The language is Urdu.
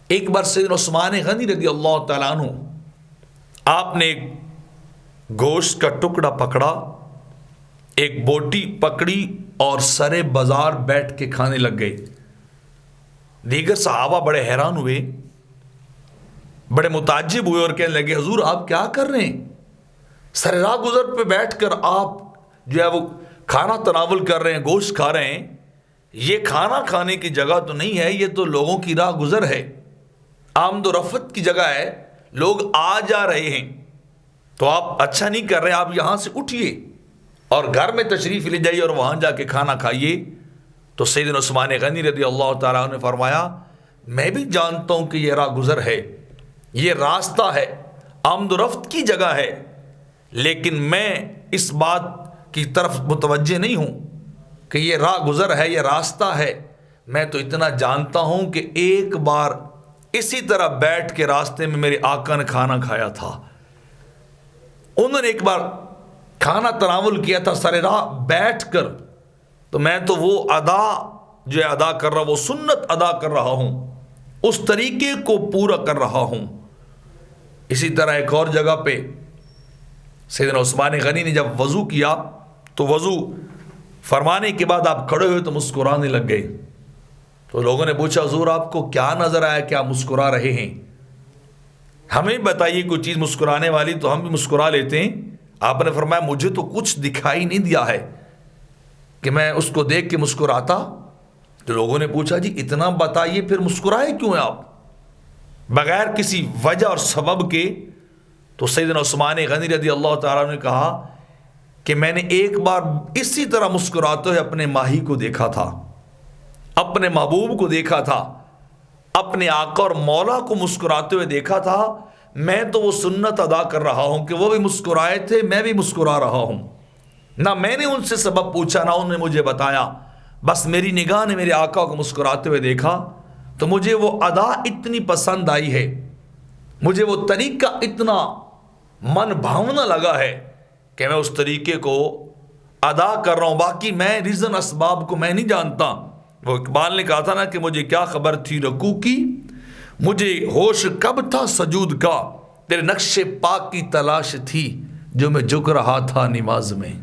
ایک بار سیدنا عثمان غنی رضی اللہ تعالیٰ عنہ آپ نے ایک گوشت کا ٹکڑا پکڑا، ایک بوٹی پکڑی اور سرے بازار بیٹھ کے کھانے لگ گئے۔ دیگر صحابہ بڑے حیران ہوئے، بڑے متعجب ہوئے اور کہنے لگے حضور آپ کیا کر رہے ہیں؟ سر راہ گزر پہ بیٹھ کر آپ جو ہے وہ کھانا تناول کر رہے ہیں، گوشت کھا رہے ہیں، یہ کھانا کھانے کی جگہ تو نہیں ہے، یہ تو لوگوں کی راہ گزر ہے، آمد و رفت کی جگہ ہے، لوگ آ جا رہے ہیں، تو آپ اچھا نہیں کر رہے، آپ یہاں سے اٹھیے اور گھر میں تشریف لے جائیے اور وہاں جا کے کھانا کھائیے۔ تو سیدنا عثمان غنی رضی اللہ تعالیٰ عنہ نے فرمایا میں بھی جانتا ہوں کہ یہ راہ گزر ہے، یہ راستہ ہے، آمد و رفت کی جگہ ہے، لیکن میں اس بات کی طرف متوجہ نہیں ہوں کہ یہ راہ گزر ہے، یہ راستہ ہے۔ میں تو اتنا جانتا ہوں کہ ایک بار اسی طرح بیٹھ کے راستے میں میرے آقا نے کھانا کھایا تھا، انہوں نے ایک بار کھانا تناول کیا تھا سر راہ بیٹھ کر، تو میں تو وہ ادا جو ہے ادا کر رہا، وہ سنت ادا کر رہا ہوں، اس طریقے کو پورا کر رہا ہوں۔ اسی طرح ایک اور جگہ پہ سیدنا عثمان غنی نے جب وضو کیا تو وضو فرمانے کے بعد آپ کھڑے ہوئے تو مسکرانے لگ گئے، تو لوگوں نے پوچھا حضور آپ کو کیا نظر آیا، کیا مسکرا رہے ہیں؟ ہمیں بتائیے کوئی چیز مسکرانے والی تو ہم بھی مسکرا لیتے ہیں۔ آپ نے فرمایا مجھے تو کچھ دکھائی نہیں دیا ہے کہ میں اس کو دیکھ کے مسکراتا۔ تو لوگوں نے پوچھا جی اتنا بتائیے پھر مسکرائے کیوں ہیں آپ بغیر کسی وجہ اور سبب کے؟ تو سیدنا عثمان غنی رضی اللہ تعالیٰ نے کہا کہ میں نے ایک بار اسی طرح مسکراتے ہوئے اپنے ماہی کو دیکھا تھا، اپنے محبوب کو دیکھا تھا، اپنے آقا اور مولا کو مسکراتے ہوئے دیکھا تھا۔ میں تو وہ سنت ادا کر رہا ہوں کہ وہ بھی مسکرائے تھے، میں بھی مسکرا رہا ہوں، نہ میں نے ان سے سبب پوچھا نہ انہوں نے مجھے بتایا، بس میری نگاہ نے میرے آقا کو مسکراتے ہوئے دیکھا تو مجھے وہ ادا اتنی پسند آئی ہے، مجھے وہ طریقہ اتنا من بھاونا لگا ہے کہ میں اس طریقے کو ادا کر رہا ہوں، باقی میں ریزن اسباب کو میں نہیں جانتا۔ وہ اقبال نے کہا تھا نا کہ مجھے کیا خبر تھی رکوع کی، مجھے ہوش کب تھا سجود کا، تیرے نقش پاک کی تلاش تھی جو میں جھک رہا تھا نماز میں۔